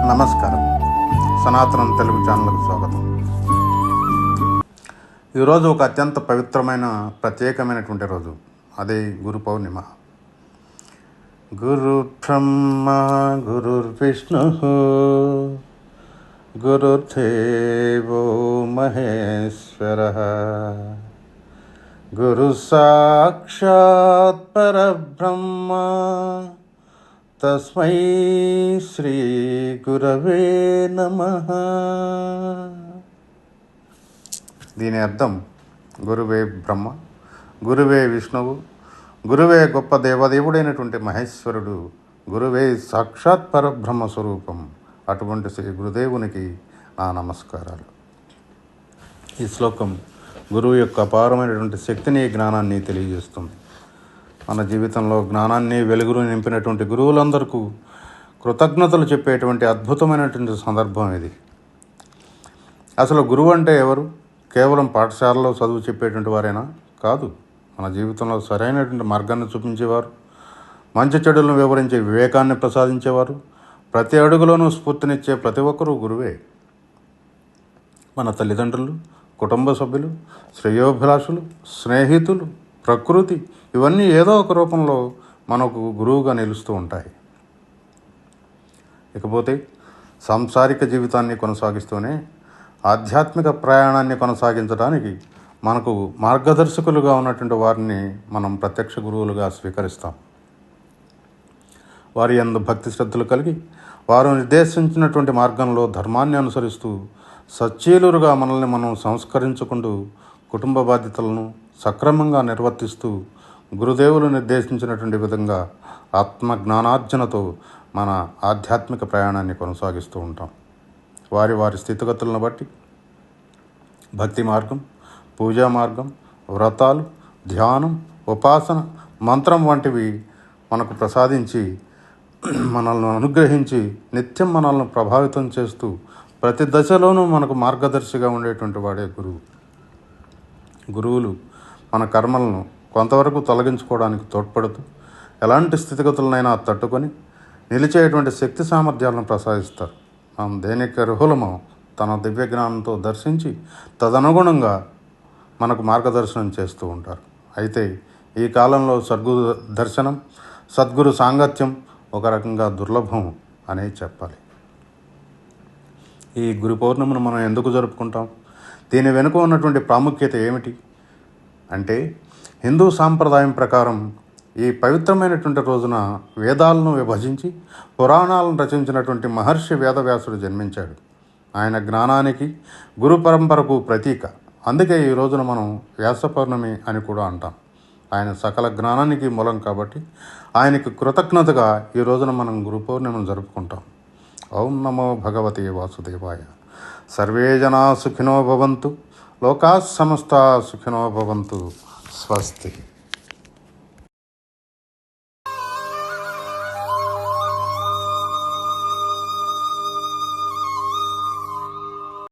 నమస్కారం. సనాతనం తెలుగు ఛానల్కు స్వాగతం. ఈరోజు ఒక అత్యంత పవిత్రమైన ప్రత్యేకమైనటువంటి రోజు. అదే గురు పౌర్ణిమ. గురు బ్రహ్మ గురుర్విష్ణు గురుర్దేవో మహేశ్వర గురు సాక్షాత్ పరబ్రహ్మ తస్మై శ్రీ గురవే నమః. దీని అర్థం గురువే బ్రహ్మ, గురువే విష్ణువు, గురువే గొప్ప దేవదేవుడైనటువంటి మహేశ్వరుడు, గురువే సాక్షాత్ పరబ్రహ్మ స్వరూపం. అటువంటి శ్రీ గురుదేవునికి నా నమస్కారాలు. ఈ శ్లోకం గురువు యొక్క అపారమైనటువంటి శక్తిని, జ్ఞానాన్ని తెలియజేస్తుంది. మన జీవితంలో జ్ఞానాన్ని, వెలుగును నింపినటువంటి గురువులందరికీ కృతజ్ఞతలు చెప్పేటువంటి అద్భుతమైనటువంటి సందర్భం ఇది. అసలు గురువు అంటే ఎవరు? కేవలం పాఠశాలలో చదువు చెప్పేటువంటి వారేనా? కాదు. మన జీవితంలో సరైనటువంటి మార్గాన్ని చూపించేవారు, మంచి చెడులను వివరించే వివేకాన్ని ప్రసాదించేవారు, ప్రతి అడుగులోనూ స్ఫూర్తినిచ్చే ప్రతి ఒక్కరూ గురువే. మన తల్లిదండ్రులు, కుటుంబ సభ్యులు, శ్రేయోభిలాషులు, స్నేహితులు, ప్రకృతి, ఇవన్నీ ఏదో ఒక రూపంలో మనకు గురువుగా నిలుస్తూ ఉంటాయి. ఇకపోతే సాంసారిక జీవితాన్ని కొనసాగిస్తూనే ఆధ్యాత్మిక ప్రయాణాన్ని కొనసాగించడానికి మనకు మార్గదర్శకులుగా ఉన్నటువంటి వారిని మనం ప్రత్యక్ష గురువులుగా స్వీకరిస్తాం. వారి యందు భక్తి శ్రద్ధలు కలిగి వారు నిర్దేశించినటువంటి మార్గంలో ధర్మాన్ని అనుసరిస్తూ సచ్చీలురుగా మనల్ని మనం సంస్కరించుకుంటూ కుటుంబ బాధ్యతలను సక్రమంగా నిర్వర్తిస్తూ గురుదేవులు నిర్దేశించినటువంటి విధంగా ఆత్మ జ్ఞానార్జనతో మన ఆధ్యాత్మిక ప్రయాణాన్ని కొనసాగిస్తూ ఉంటాం. వారి వారి స్థితిగతులను బట్టి భక్తి మార్గం, పూజా మార్గం, వ్రతాలు, ధ్యానం, ఉపాసన, మంత్రం వంటివి మనకు ప్రసాదించి మనల్ని అనుగ్రహించి నిత్యం మనల్ని ప్రభావితం చేస్తూ ప్రతి దశలోనూ మనకు మార్గదర్శిగా ఉండేటువంటి వాడే గురువు. గురువులు మన కర్మలను కొంతవరకు తొలగించుకోవడానికి తోడ్పడుతూ ఎలాంటి స్థితిగతులనైనా తట్టుకొని నిలిచేటువంటి శక్తి సామర్థ్యాలను ప్రసాదిస్తారు. మనం దేనికి అర్హులమో తన దివ్య జ్ఞానంతో దర్శించి తదనుగుణంగా మనకు మార్గదర్శనం చేస్తూ ఉంటారు. అయితే ఈ కాలంలో సద్గురు దర్శనం, సద్గురు సాంగత్యం ఒక రకంగా దుర్లభం అనే చెప్పాలి. ఈ గురు పౌర్ణమిని మనం ఎందుకు జరుపుకుంటాం? దీని వెనుక ఉన్నటువంటి ప్రాముఖ్యత ఏమిటి అంటే, హిందూ సాంప్రదాయం ప్రకారం ఈ పవిత్రమైనటువంటి రోజున వేదాలను విభజించి పురాణాలను రచించినటువంటి మహర్షి వేదవ్యాసుడు జన్మించాడు. ఆయన జ్ఞానానికి, గురు పరంపరకు ప్రతీక. అందుకే ఈ రోజున మనం వ్యాస పౌర్ణమి అని కూడా అంటాం. ఆయన సకల జ్ఞానానికి మూలం కాబట్టి ఆయనకి కృతజ్ఞతగా ఈ రోజున మనం గురు పౌర్ణమిని జరుపుకుంటాం. ఓం నమో భగవతే వాసుదేవాయ. సర్వే జనా సుఖినో భవంతు, లోకా సమస్తా సుఖినో భవంతు. స్వస్తి.